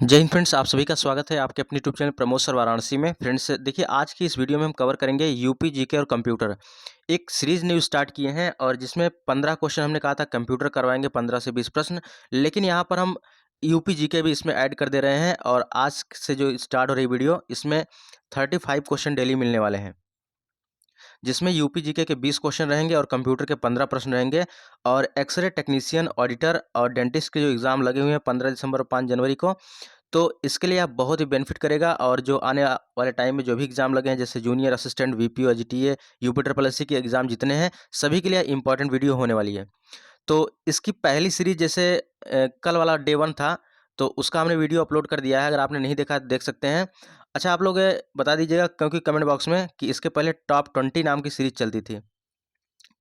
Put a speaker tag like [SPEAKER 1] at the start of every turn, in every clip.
[SPEAKER 1] जय हिंद फ्रेंड्स, आप सभी का स्वागत है आपके अपने YouTube channel Pramod sir Varanasi में। फ्रेंड्स देखिए, आज की इस वीडियो में हम कवर करेंगे यूपी जीके और कंप्यूटर। एक सीरीज न्यू स्टार्ट किए हैं और जिसमें 15 क्वेश्चन हमने कहा था कंप्यूटर करवाएंगे, 15 से 20 प्रश्न। लेकिन यहाँ पर हम यूपी जीके भी इसमें ऐड कर दे रहे हैं और आज से जो स्टार्ट हो रही वीडियो, इसमें 35 क्वेश्चन डेली मिलने वाले हैं, जिसमें यूपी जीके के 20 क्वेश्चन रहेंगे और कंप्यूटर के 15 प्रश्न रहेंगे। और एक्सरे टेक्नीशियन, ऑडिटर और डेंटिस्ट के जो एग्ज़ाम लगे हुए हैं 15 दिसंबर और 5 जनवरी को, तो इसके लिए आप बहुत ही बेनिफिट करेगा। और जो आने वाले टाइम में जो भी एग्ज़ाम लगे हैं, जैसे junior assistant, VPO, GTA, UP triple SC के एग्ज़ाम जितने हैं, सभी के लिए इंपॉर्टेंट वीडियो होने वाली है। तो इसकी पहली सीरीज जैसे कल वाला डे 1 था, तो उसका हमने वीडियो अपलोड कर दिया है। अगर आपने नहीं देखा तो देख सकते हैं। अच्छा, आप लोग बता दीजिएगा क्योंकि कमेंट बॉक्स में कि इसके पहले टॉप 20 नाम की सीरीज चलती थी,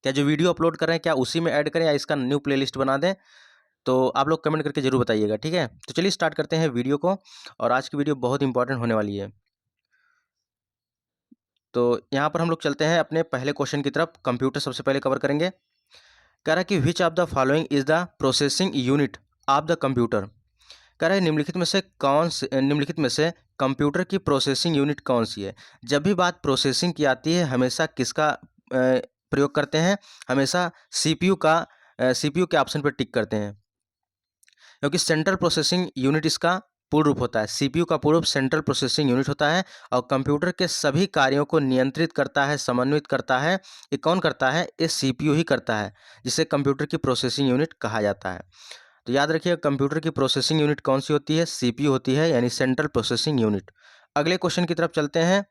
[SPEAKER 1] क्या जो वीडियो अपलोड कर रहे हैं क्या उसी में ऐड करें या इसका न्यू प्लेलिस्ट बना दें? तो आप लोग कमेंट करके ज़रूर बताइएगा, ठीक है। तो चलिए स्टार्ट करते हैं वीडियो को। और आज की वीडियो बहुत इंपॉर्टेंट होने वाली है। तो यहाँ पर हम लोग चलते हैं अपने पहले क्वेश्चन की तरफ। कंप्यूटर सबसे पहले कवर करेंगे। कह रहा है कि which of the following is the processing unit of the computer. कह रहा है निम्नलिखित में से कंप्यूटर की प्रोसेसिंग यूनिट कौन सी है। जब भी बात प्रोसेसिंग की आती है, हमेशा किसका प्रयोग करते हैं? हमेशा सीपीयू के ऑप्शन पर टिक करते हैं, क्योंकि सेंट्रल प्रोसेसिंग यूनिट इसका पूर्ण रूप होता है। सीपीयू का पूर्ण रूप सेंट्रल प्रोसेसिंग यूनिट होता है और कंप्यूटर के सभी कार्यों को नियंत्रित करता है, समन्वित करता है। ये कौन करता है? ये सीपीयू ही करता है, जिसे कंप्यूटर की प्रोसेसिंग यूनिट कहा जाता है। तो याद रखिए, कंप्यूटर की प्रोसेसिंग यूनिट कौन सी होती है? सीपीयू होती है, यानी सेंट्रल प्रोसेसिंग यूनिट। अगले क्वेश्चन की तरफ चलते हैं।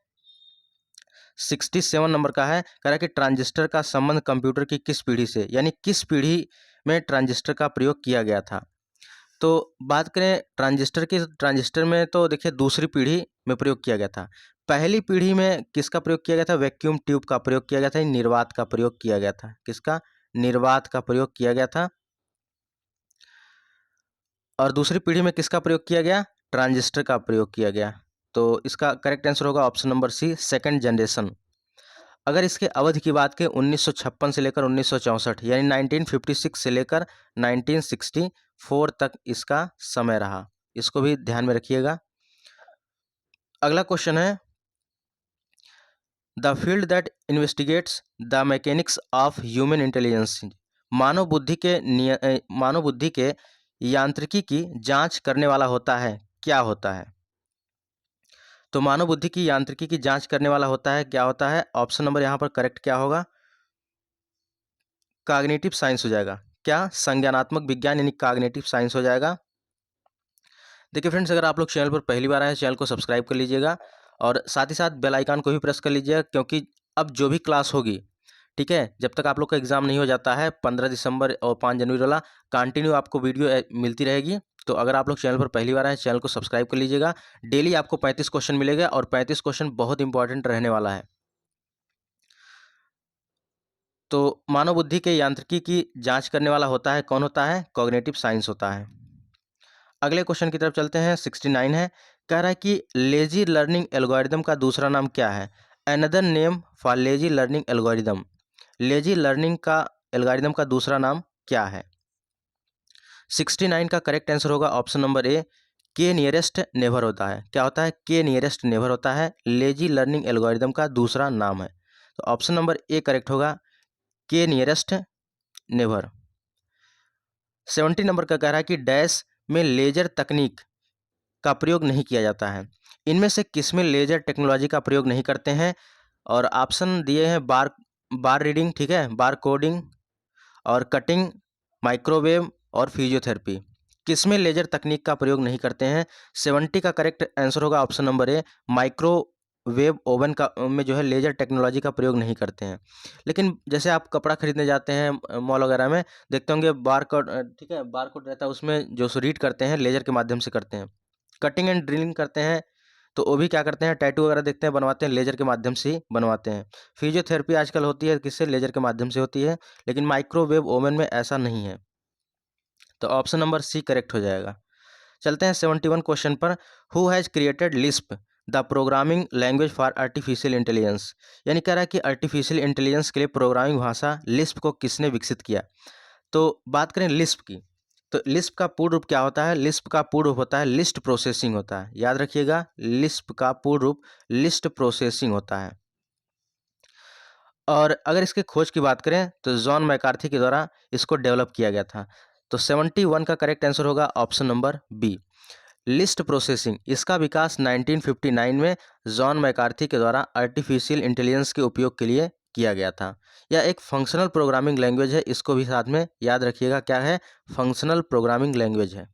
[SPEAKER 1] 67 नंबर का है। कह रहा है कि ट्रांजिस्टर का संबंध कंप्यूटर की किस पीढ़ी से, यानी किस पीढ़ी में ट्रांजिस्टर का प्रयोग किया गया था। तो बात करें ट्रांजिस्टर की, ट्रांजिस्टर में तो देखिए दूसरी पीढ़ी में प्रयोग किया गया था। पहली पीढ़ी में किसका प्रयोग किया गया था? वैक्यूम ट्यूब का प्रयोग किया गया था, निर्वात का प्रयोग किया गया था। किसका? निर्वात का प्रयोग किया गया था। और दूसरी पीढ़ी में किसका प्रयोग किया गया? ट्रांजिस्टर का प्रयोग किया गया। तो इसका करेक्ट आंसर होगा option number C, second generation. अगर इसके अवधि की बात करें 1956 से लेकर 1964, यानी 1956 से लेकर 1964 तक इसका समय रहा। इसको भी ध्यान में रखिएगा। अगला क्वेश्चन है, the field that investigates the mechanics of human intelligence. मानव बुद्धि के यांत्रिकी की जांच करने वाला होता है, क्या होता है? तो मानव बुद्धि की यांत्रिकी की जांच करने वाला होता है, क्या होता है? ऑप्शन नंबर यहाँ पर करेक्ट क्या होगा? कॉग्निटिव साइंस हो जाएगा। क्या? संज्ञानात्मक विज्ञान, यानी कॉग्निटिव साइंस हो जाएगा। देखिए फ्रेंड्स, अगर आप लोग चैनल पर पहली बार आए हैं, चैनल को सब्सक्राइब कर लीजिएगा और साथ ही साथ बेल आइकन को भी प्रेस कर लीजिएगा, क्योंकि अब जो भी क्लास होगी, ठीक है, जब तक आप लोग का एग्ज़ाम नहीं हो जाता है 15 दिसंबर और 5 जनवरी वाला, कंटिन्यू आपको वीडियो मिलती रहेगी। तो अगर आप लोग चैनल पर पहली बार आए, चैनल को सब्सक्राइब कर लीजिएगा। डेली आपको 35 क्वेश्चन मिलेगा और 35 क्वेश्चन बहुत इंपॉर्टेंट रहने वाला है। तो मानव बुद्धि के यांत्रिकी की जांच करने वाला होता है, कौन होता है? कॉग्निटिव साइंस होता है। अगले क्वेश्चन की तरफ चलते हैं। 69 है। कह रहा है कि लेजी लर्निंग एल्गोरिदम का दूसरा नाम क्या है? Another name for lazy learning algorithm. Lazy learning का एल्गोरिदम का दूसरा नाम क्या है? 69 का करेक्ट आंसर होगा ऑप्शन नंबर ए, के नियरेस्ट नेबर होता है। क्या होता है? के नियरेस्ट नेबर होता है, लेजी लर्निंग एल्गोरिदम का दूसरा नाम है। तो ऑप्शन नंबर ए करेक्ट होगा, के नियरेस्ट नेबर। 70 नंबर का कह रहा है कि डैश में लेजर तकनीक का प्रयोग नहीं किया जाता है। इनमें से किसमें लेजर टेक्नोलॉजी का प्रयोग नहीं करते हैं? और ऑप्शन दिए हैं, बार रीडिंग, ठीक है, बार कोडिंग और कटिंग, माइक्रोवेव और फिजियोथेरेपी। किसमें लेजर तकनीक का प्रयोग नहीं करते हैं? 70 का करेक्ट आंसर होगा option number A, microwave oven का में जो है लेजर टेक्नोलॉजी का प्रयोग नहीं करते हैं। लेकिन जैसे आप कपड़ा खरीदने जाते हैं मॉल वगैरह में, देखते होंगे बार कोड, ठीक है, बार कोड रहता है, उसमें जो रीड करते हैं लेजर के माध्यम से करते हैं। कटिंग एंड ड्रिलिंग करते हैं, तो वो भी क्या करते हैं? टैटू वगैरह देखते हैं, बनवाते हैं, लेजर के माध्यम से ही बनवाते हैं। फिजियोथेरेपी आजकल होती है किससे? लेजर के माध्यम से होती है, लेकिन माइक्रोवेव ओवन में ऐसा नहीं है। तो ऑप्शन नंबर सी करेक्ट हो जाएगा। चलते हैं 71 क्वेश्चन पर। Who has created Lisp the programming language for artificial intelligence. यानी कह रहा है कि आर्टिफिशियल इंटेलिजेंस के लिए प्रोग्रामिंग भाषा लिस्प को किसने विकसित किया। तो बात करें लिस्प की, तो लिस्प का पूर्ण रूप क्या होता है? लिस्प का पूर्ण रूप होता है लिस्ट प्रोसेसिंग होता है, याद रखिएगा, लिस्प का पूर्ण रूप लिस्ट प्रोसेसिंग होता है। और अगर इसके खोज की बात करें तो जॉन मैकार्थी के द्वारा इसको डेवलप किया गया था। तो 71 का करेक्ट आंसर होगा option number B, list processing. इसका विकास 1959 में जॉन मैकार्थी के द्वारा आर्टिफिशियल इंटेलिजेंस के उपयोग के लिए किया गया था। यह एक फंक्शनल प्रोग्रामिंग लैंग्वेज है, इसको भी साथ में याद रखिएगा, क्या है? फंक्शनल प्रोग्रामिंग लैंग्वेज है।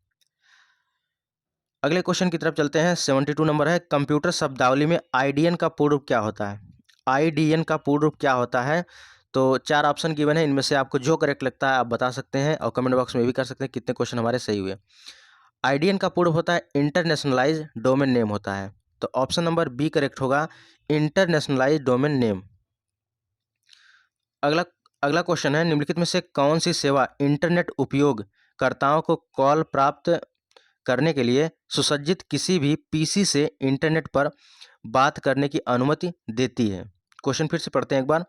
[SPEAKER 1] अगले क्वेश्चन की तरफ चलते हैं। 72 नंबर है, कंप्यूटर शब्दावली में आईडीएन का पूर्ण रूप क्या होता है? आईडीएन का पूर्ण रूप क्या होता है? तो 4 ऑप्शन गिवन है, इनमें से आपको जो करेक्ट लगता है आप बता सकते हैं और कमेंट बॉक्स में भी कर सकते हैं कितने क्वेश्चन हमारे सही हुए। आईडीएन का पूर्ण होता है इंटरनेशनलाइज डोमेन नेम होता है, तो ऑप्शन नंबर बी करेक्ट होगा, इंटरनेशनलाइज डोमेन नेम। अगला अगला क्वेश्चन है, निम्नलिखित में से कौन सी सेवा इंटरनेट उपयोगकर्ताओं को कॉल प्राप्त करने के लिए सुसज्जित किसी भी पीसी से इंटरनेट पर बात करने की अनुमति देती है? क्वेश्चन फिर से पढ़ते हैं एक बार।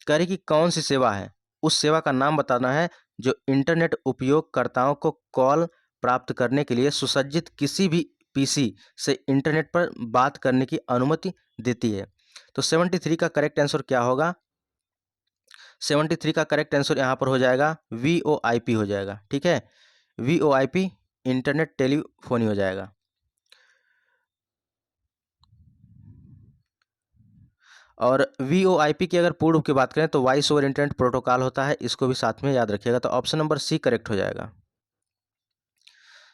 [SPEAKER 1] कह रही कि कौन सी सेवा है, उस सेवा का नाम बताना है जो इंटरनेट उपयोगकर्ताओं को कॉल प्राप्त करने के लिए सुसज्जित किसी भी पीसी से इंटरनेट पर बात करने की अनुमति देती है। तो 73 का करेक्ट आंसर क्या होगा? 73 का करेक्ट आंसर यहाँ पर हो जाएगा VoIP हो जाएगा, ठीक है, VoIP इंटरनेट टेलीफोनी हो जाएगा। और VoIP की अगर पूर्ण रूप की बात करें तो वॉइस ओवर इंटरनेट प्रोटोकॉल होता है, इसको भी साथ में याद रखिएगा, तो ऑप्शन नंबर सी करेक्ट हो जाएगा।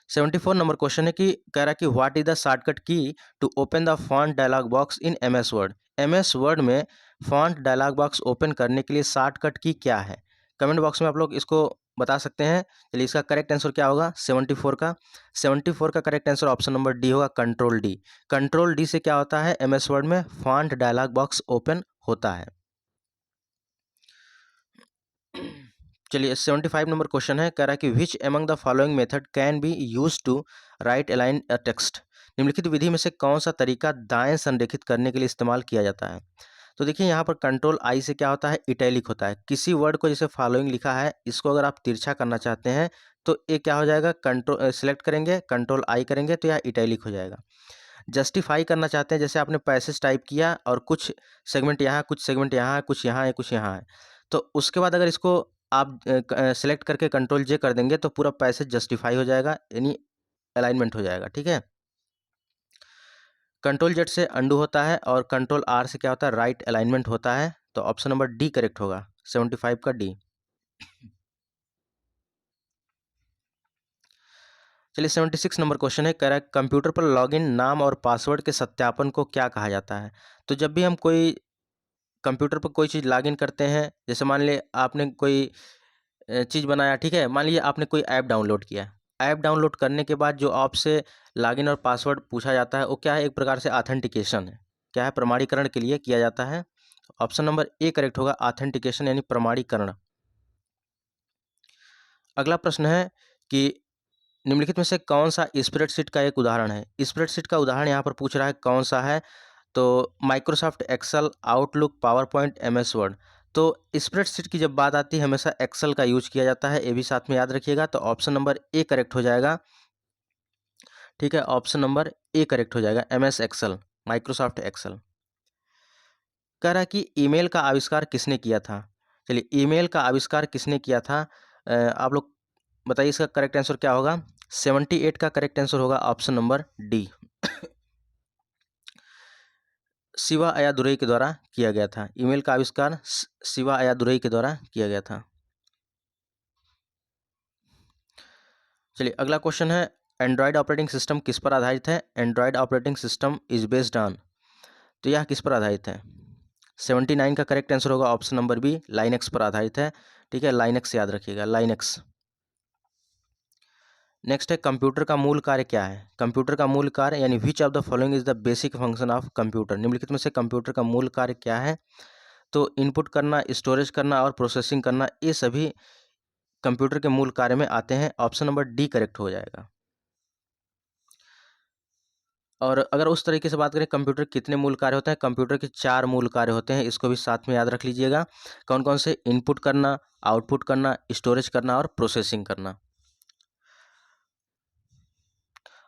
[SPEAKER 1] 74 नंबर क्वेश्चन है कि कह रहा है कि what is the shortcut key to open the font dialog box in MS Word? MS Word में फॉन्ट डायलॉग बॉक्स ओपन करने के लिए शॉर्टकट की क्या है? कमेंट बॉक्स में आप लोग इसको बता सकते हैं। चलिए इसका करेक्ट आंसर क्या होगा 74 का? 74 का correct answer option number D होगा, कंट्रोल डी। कंट्रोल डी से क्या होता है? MS वर्ड में फॉन्ट डायलॉग बॉक्स ओपन होता है। चलिए 75 नंबर क्वेश्चन है, कह रहा है कि which among the following method can be use to right align a text? निम्नलिखित विधि में से कौन सा तरीका दाएं संरेखित करने के लिए इस्तेमाल किया जाता है? तो देखिए यहाँ पर कंट्रोल आई से क्या होता है? इटैलिक होता है। किसी वर्ड को जैसे फॉलोइंग लिखा है, इसको अगर आप तिरछा करना चाहते हैं तो ये क्या हो जाएगा? कंट्रोल सिलेक्ट करेंगे, कंट्रोल आई करेंगे तो यह इटैलिक हो जाएगा। जस्टिफाई करना चाहते हैं, जैसे आपने पैसेज टाइप किया और कुछ सेगमेंट यहाँ, कुछ सेगमेंट यहाँ, कुछ यहाँ है, कुछ यहाँ है, तो उसके बाद अगर इसको आप सेलेक्ट करके कंट्रोल जे कर देंगे तो पूरा पैसेज जस्टिफाई हो जाएगा, यानी अलाइनमेंट हो जाएगा, ठीक है। कंट्रोल जेड से अंडू होता है और कंट्रोल आर से क्या होता है? राइट अलाइनमेंट होता है, तो ऑप्शन नंबर डी करेक्ट होगा, 75 का डी। चलिए 76 नंबर क्वेश्चन है, कह रहा है कंप्यूटर पर लॉगिन नाम और पासवर्ड के सत्यापन को क्या कहा जाता है? तो जब भी हम कोई कंप्यूटर पर कोई चीज़ लॉगिन करते हैं, जैसे मान लिए आपने कोई चीज़ बनाया, ठीक है, मान लीजिए आपने कोई ऐप डाउनलोड किया, ऐप डाउनलोड करने के बाद जो आपसे लॉगिन और पासवर्ड पूछा जाता है वो क्या है? एक प्रकार से ऑथेंटिकेशन है, क्या है? प्रमाणीकरण के लिए किया जाता है। ऑप्शन नंबर ए करेक्ट होगा, ऑथेंटिकेशन यानी प्रमाणीकरण। अगला प्रश्न है कि निम्नलिखित में से कौन सा स्प्रेडशीट का एक उदाहरण है? स्प्रेडशीट का उदाहरण यहाँ पर पूछ रहा है, कौन सा है? तो Microsoft Excel, Outlook, PowerPoint, MS Word. तो स्प्रेडशीट की जब बात आती है हमेशा एक्सेल का यूज किया जाता है, ये भी साथ में याद रखिएगा, तो ऑप्शन नंबर ए करेक्ट हो जाएगा, ठीक है, ऑप्शन नंबर ए करेक्ट हो जाएगा, MS एक्सेल, माइक्रोसॉफ्ट एक्सेल। कह रहा है कि ईमेल का आविष्कार किसने किया था? चलिए ईमेल का आविष्कार किसने किया था? आप लोग बताइए इसका करेक्ट आंसर क्या होगा? 78 का करेक्ट आंसर होगा option number D, Shiva Ayyadurai के द्वारा किया गया था। ईमेल का आविष्कार शिवा अय्यादुरई के द्वारा किया गया था। चलिए अगला क्वेश्चन है, एंड्रॉयड ऑपरेटिंग सिस्टम किस पर आधारित है? Android operating system is based on, तो यह किस पर आधारित है? 79 का करेक्ट आंसर होगा ऑप्शन नंबर बी, लाइनक्स पर आधारित है, ठीक है, लाइनक्स याद रखिएगा, लाइनक्स। नेक्स्ट है कंप्यूटर का मूल कार्य क्या है? कंप्यूटर का मूल कार्य यानी which of the following is the basic function of computer? निम्नलिखित में से कंप्यूटर का मूल कार्य क्या है? तो इनपुट करना, स्टोरेज करना और प्रोसेसिंग करना, ये सभी कंप्यूटर के मूल कार्य में आते हैं, ऑप्शन नंबर डी करेक्ट हो जाएगा। और अगर उस तरीके से बात करें कंप्यूटर कितने मूल कार्य होते हैं? कंप्यूटर के 4 मूल कार्य होते हैं, इसको भी साथ में याद रख लीजिएगा। कौन कौन से? इनपुट करना, आउटपुट करना, स्टोरेज करना और प्रोसेसिंग करना।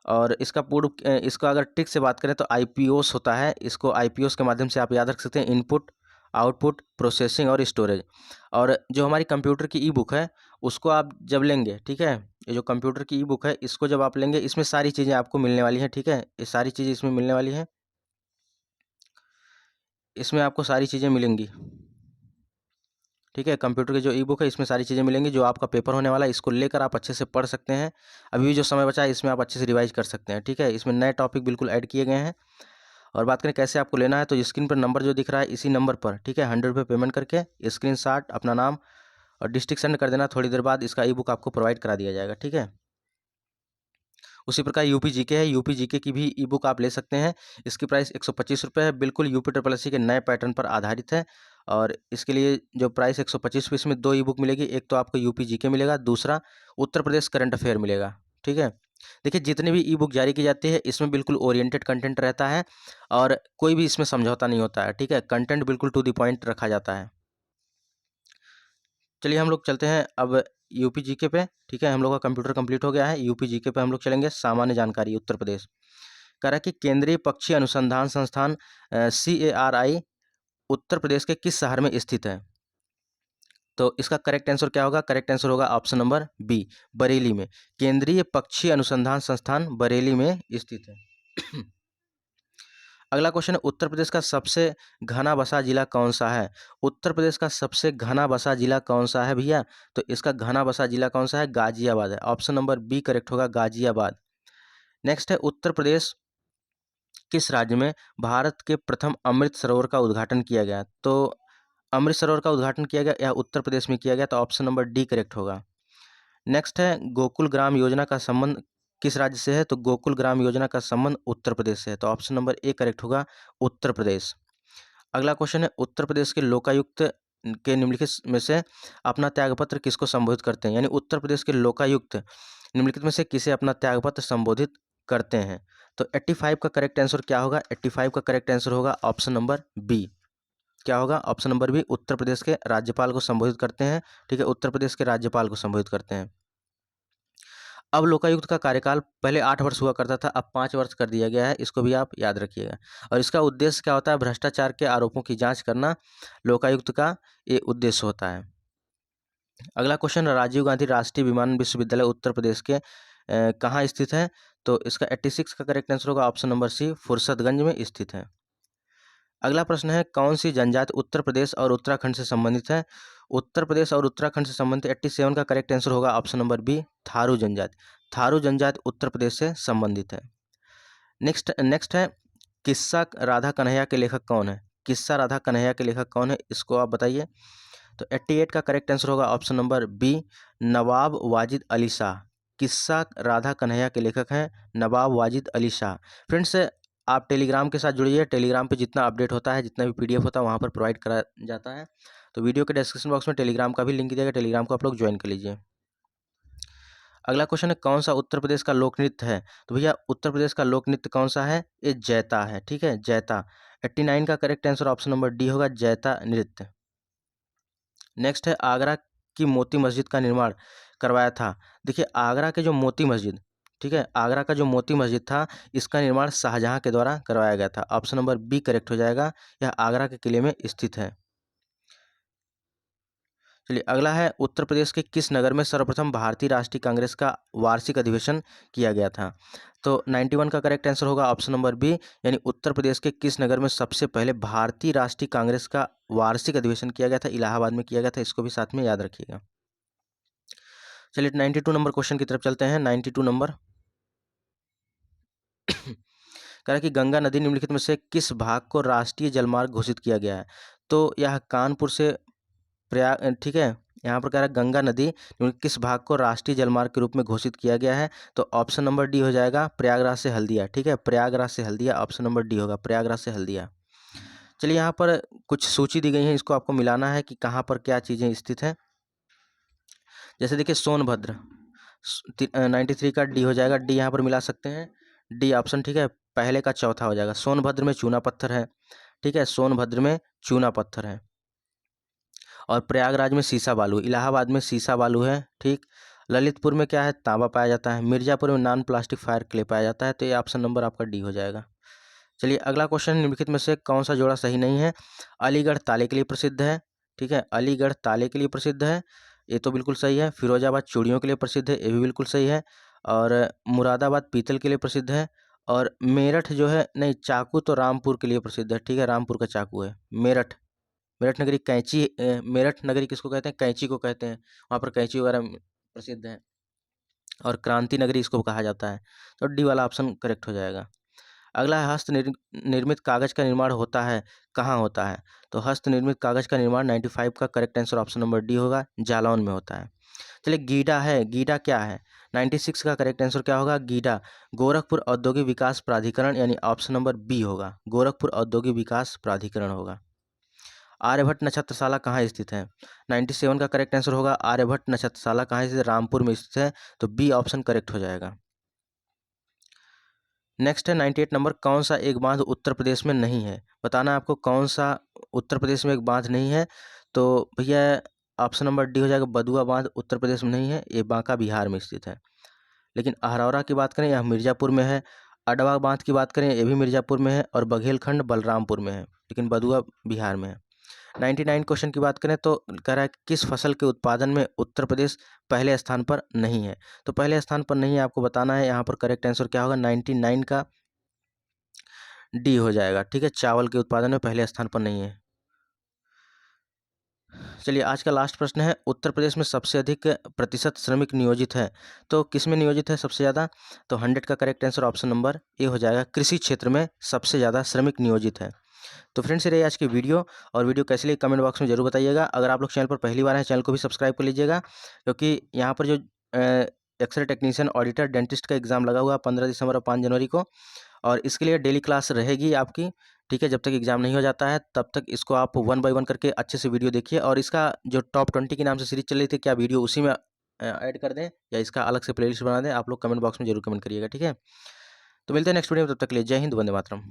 [SPEAKER 1] और इसका पूर्ण इसको अगर ट्रिक से बात करें तो आईपीओस होता है। इसको आईपीओस के माध्यम से आप याद रख सकते हैं, इनपुट, आउटपुट, प्रोसेसिंग और स्टोरेज। और जो हमारी कंप्यूटर की ई बुक है उसको आप जब लेंगे, ठीक है, ये जो कंप्यूटर की ई बुक है इसको जब आप लेंगे इसमें सारी चीज़ें आपको मिलने वाली हैं, ठीक है, ये सारी चीज़ें इसमें मिलने वाली हैं, इसमें आपको सारी चीज़ें मिलेंगी, ठीक है। कंप्यूटर की जो ई बुक है इसमें सारी चीज़ें मिलेंगी। जो आपका पेपर होने वाला है इसको लेकर आप अच्छे से पढ़ सकते हैं। अभी भी जो समय बचा है इसमें आप अच्छे से रिवाइज कर सकते हैं, ठीक है। इसमें नए टॉपिक बिल्कुल ऐड किए गए हैं। और बात करें कैसे आपको लेना है, तो स्क्रीन पर नंबर जो दिख रहा है इसी नंबर पर, ठीक है, 100 रुपये पेमेंट करके स्क्रीनशॉट अपना नाम और डिस्ट्रिक्ट सेंड कर देना। थोड़ी देर बाद इसका ई बुक आपको प्रोवाइड करा दिया जाएगा, ठीक है। उसी प्रकार यूपी जीके है, यूपी जीके की भी ई बुक आप ले सकते हैं। इसकी प्राइस 125 रुपये है, बिल्कुल यूपी ट्रिपल एस सी के नए पैटर्न पर आधारित है। और इसके लिए जो प्राइस 125 रुपये, इसमें 2 ई बुक मिलेगी। एक तो आपको यूपी जीके मिलेगा, दूसरा उत्तर प्रदेश करंट अफेयर मिलेगा, ठीक है। देखिए जितनी भी ई बुक जारी की जाती है इसमें बिल्कुल ओरिएंटेड कंटेंट रहता है और कोई भी इसमें समझौता नहीं होता है, ठीक है। कंटेंट बिल्कुल टू द पॉइंट रखा जाता है। चलिए हम लोग चलते हैं अब यूपी जीके पे, ठीक है। हम लोग का कंप्यूटर कंप्लीट हो गया है। यूपी जीके पे हम लोग चलेंगे। सामान्य जानकारी उत्तर प्रदेश कह रहा है कि केंद्रीय पक्षी अनुसंधान संस्थान CARI उत्तर प्रदेश के किस शहर में स्थित है। तो इसका करेक्ट आंसर क्या होगा? करेक्ट आंसर होगा ऑप्शन नंबर बी, बरेली में। केंद्रीय पक्षी अनुसंधान संस्थान बरेली में स्थित है। अगला क्वेश्चन है, उत्तर प्रदेश का सबसे घना बसा जिला कौन सा है? उत्तर प्रदेश का सबसे घना बसा जिला कौन सा है भैया? तो इसका घना बसा जिला कौन सा है? गाजियाबाद है। ऑप्शन नंबर बी करेक्ट होगा, गाजियाबाद। नेक्स्ट है, उत्तर प्रदेश किस राज्य में भारत के प्रथम अमृत सरोवर का उद्घाटन किया गया? तो अमृत सरोवर का उद्घाटन किया गया या उत्तर प्रदेश में किया गया? तो ऑप्शन नंबर डी करेक्ट होगा। नेक्स्ट है, गोकुल ग्राम योजना का संबंध किस राज्य से है? तो गोकुल ग्राम योजना का संबंध उत्तर प्रदेश से है। तो ऑप्शन नंबर ए करेक्ट होगा, उत्तर प्रदेश। अगला क्वेश्चन है, उत्तर प्रदेश के लोकायुक्त के निम्नलिखित में से अपना त्यागपत्र किसको संबोधित करते हैं? यानी उत्तर प्रदेश के लोकायुक्त निम्नलिखित में से किसे अपना त्यागपत्र संबोधित करते हैं? तो 85 का करेक्ट आंसर क्या होगा? 85 का करेक्ट आंसर होगा ऑप्शन नंबर बी। क्या होगा? Option number B, Uttar Pradesh के राज्यपाल को संबोधित करते हैं, ठीक है, उत्तर प्रदेश के राज्यपाल को संबोधित करते हैं। अब लोकायुक्त का कार्यकाल पहले 8 वर्ष हुआ करता था, अब 5 वर्ष कर दिया गया है, इसको भी आप याद रखिएगा। और इसका उद्देश्य क्या होता है? भ्रष्टाचार के आरोपों की जांच करना लोकायुक्त का ये उद्देश्य होता है। अगला क्वेश्चन, राजीव गांधी राष्ट्रीय विमान विश्वविद्यालय उत्तर प्रदेश के कहाँ स्थित है? तो इसका 86 का करेक्ट आंसर होगा ऑप्शन नंबर सी, फुर्सतगंज में स्थित है। अगला प्रश्न है, कौन सी जनजाति उत्तर प्रदेश और उत्तराखंड से संबंधित है? उत्तर प्रदेश और उत्तराखंड से संबंधित 87 का करेक्ट आंसर होगा ऑप्शन नंबर बी, थारू जनजाति। थारू जनजाति उत्तर प्रदेश से संबंधित है। नेक्स्ट है, किस्सा राधा कन्हैया के लेखक कौन है? किस्सा राधा कन्हैया के लेखक कौन है, इसको आप बताइए। तो 88 का करेक्ट आंसर होगा ऑप्शन नंबर बी, नवाब वाजिद अली शाह। किस्सा राधा कन्हैया के लेखक हैं नवाब वाजिद अली शाह। फ्रेंड्स, आप टेलीग्राम के साथ जुड़िए। टेलीग्राम पे जितना अपडेट होता है, जितना भी PDF होता है वहाँ पर प्रोवाइड करा जाता है। तो वीडियो के डिस्क्रिप्शन बॉक्स में टेलीग्राम का भी लिंक दिया गया, टेलीग्राम को आप लोग ज्वाइन कर लीजिए। अगला क्वेश्चन है, कौन सा उत्तर प्रदेश का लोक नृत्य है? तो भैया उत्तर प्रदेश का लोक नृत्य कौन सा है? ये जैता है, ठीक है, जैता। 89 का correct answer option number D होगा, जैता नृत्य। नेक्स्ट है, आगरा की मोती मस्जिद का निर्माण करवाया था। देखिए आगरा के जो मोती मस्जिद, ठीक है, आगरा का जो मोती मस्जिद था इसका निर्माण शाहजहां के द्वारा करवाया गया था। ऑप्शन नंबर बी करेक्ट हो जाएगा, यह आगरा के किले में स्थित है। चलिए अगला है, उत्तर प्रदेश के किस नगर में सर्वप्रथम भारतीय राष्ट्रीय कांग्रेस का वार्षिक अधिवेशन किया गया था? तो 91 का करेक्ट आंसर होगा ऑप्शन नंबर बी, यानी उत्तर प्रदेश के किस नगर में सबसे पहले भारतीय राष्ट्रीय कांग्रेस का वार्षिक अधिवेशन किया गया था? इलाहाबाद में किया गया था, इसको भी साथ में याद रखिएगा। चलिए 92 नंबर क्वेश्चन की तरफ चलते हैं। 92 नंबर कह रहा है कि गंगा नदी निम्नलिखित में से किस भाग को राष्ट्रीय जलमार्ग घोषित किया गया है? तो यह कानपुर से प्रयाग, ठीक है, यहाँ पर कह रहा है गंगा नदी किस भाग को राष्ट्रीय जलमार्ग के रूप में घोषित किया गया है? तो ऑप्शन नंबर डी हो जाएगा, प्रयागराज से हल्दिया, ठीक है, प्रयागराज से हल्दिया। ऑप्शन नंबर डी होगा, प्रयागराज से हल्दिया। चलिए यहाँ पर कुछ सूची दी गई है, इसको आपको मिलाना है कि कहाँ पर क्या चीज़ें स्थित हैं। जैसे देखिए सोनभद्र, 93 का डी हो जाएगा, डी यहाँ पर मिला सकते हैं, डी ऑप्शन, ठीक है, पहले का चौथा हो जाएगा। सोनभद्र में चूना पत्थर है, ठीक है, सोनभद्र में चूना पत्थर है। और प्रयागराज में सीसा बालू, इलाहाबाद में सीसा बालू है, ठीक। ललितपुर में क्या है, तांबा पाया जाता है। मिर्ज़ापुर में नॉन प्लास्टिक फायर क्ले पाया जाता है। तो ये ऑप्शन नंबर आपका डी हो जाएगा। चलिए अगला क्वेश्चन, निम्नलिखित में से कौन सा जोड़ा सही नहीं है। अलीगढ़ ताले के लिए प्रसिद्ध है, ठीक है, अलीगढ़ ताले के लिए प्रसिद्ध है, ये तो बिल्कुल सही है। फिरोजाबाद चूड़ियों के लिए प्रसिद्ध है, ये भी बिल्कुल सही है। और मुरादाबाद पीतल के लिए प्रसिद्ध है। और मेरठ जो है, नहीं, चाकू तो रामपुर के लिए प्रसिद्ध है, ठीक है, रामपुर का चाकू है। मेरठ, मेरठ नगरी कैंची, मेरठ नगरी किसको कहते हैं, कैंची को कहते हैं, वहाँ पर कैंची वगैरह प्रसिद्ध है। और क्रांति नगरी इसको कहा जाता है। तो डी वाला ऑप्शन करेक्ट हो जाएगा। अगला है, निर्मित कागज का निर्माण होता है, कहाँ होता है। तो हस्त निर्मित कागज का निर्माण 95 का correct answer option number D होगा, जालौन में होता है। चलिए गीडा है, गीडा क्या है, 96 का करेक्ट आंसर क्या होगा, गीडा गोरखपुर औद्योगिक विकास प्राधिकरण, यानी ऑप्शन नंबर बी होगा, गोरखपुर औद्योगिक विकास प्राधिकरण होगा। आर्यभट्ट नक्षत्रशाला कहाँ स्थित है, 97 का करेक्ट आंसर होगा, आर्यभट्ट नक्षत्रशाला कहाँ स्थित है, रामपुर में स्थित है। तो बी ऑप्शन करेक्ट हो जाएगा। नेक्स्ट है 98 नंबर, कौन सा एक बांध उत्तर प्रदेश में नहीं है। बताना है आपको कौन सा उत्तर प्रदेश में एक बांध नहीं है। तो भैया ऑप्शन नंबर डी हो जाएगा, बदुआ बांध उत्तर प्रदेश में नहीं है, ये बांका बिहार में स्थित है। लेकिन अहरौरा की बात करें, यह मिर्ज़ापुर में है। अडवा बांध की बात करें, ये भी मिर्ज़ापुर में है। और बघेलखंड बलरामपुर में है, लेकिन बदुआ बिहार में है। 99 क्वेश्चन की बात करें तो कह रहा है किस फसल के उत्पादन में उत्तर प्रदेश पहले स्थान पर नहीं है। तो पहले स्थान पर नहीं है, आपको बताना है। यहाँ पर करेक्ट आंसर क्या होगा, 99 का डी हो जाएगा, ठीक है, चावल के उत्पादन में पहले स्थान पर नहीं है। चलिए आज का लास्ट प्रश्न है, उत्तर प्रदेश में सबसे अधिक प्रतिशत श्रमिक नियोजित है। तो किस में नियोजित है सबसे ज़्यादा। तो 100 का correct answer option number A हो जाएगा, कृषि क्षेत्र में सबसे ज़्यादा श्रमिक नियोजित है। तो फ्रेंड्स, ये रही आज की वीडियो। और वीडियो कैसी लगी कमेंट बॉक्स में जरूर बताइएगा। अगर आप लोग चैनल पर पहली बार हैं, चैनल को भी सब्सक्राइब कर लीजिएगा, क्योंकि यहाँ पर जो एक्सरे टेक्नीशियन, ऑडिटर, डेंटिस्ट का एग्ज़ाम लगा हुआ 15 दिसंबर और 5 जनवरी को, और इसके लिए डेली क्लास रहेगी आपकी, ठीक है। जब तक एग्ज़ाम नहीं हो जाता है तब तक इसको आप 1 बाय 1 करके अच्छे से वीडियो देखिए। और इसका जो टॉप 20 के नाम से सीरीज चल रही थी, क्या वीडियो उसी में ऐड कर दें या इसका अलग से प्लेलिस्ट बना दें, आप लोग कमेंट बॉक्स में जरूर कमेंट करिएगा, ठीक है। तो मिलते हैं नेक्स्ट वीडियो में, तब तक के लिए जय हिंद, वंदे मातरम।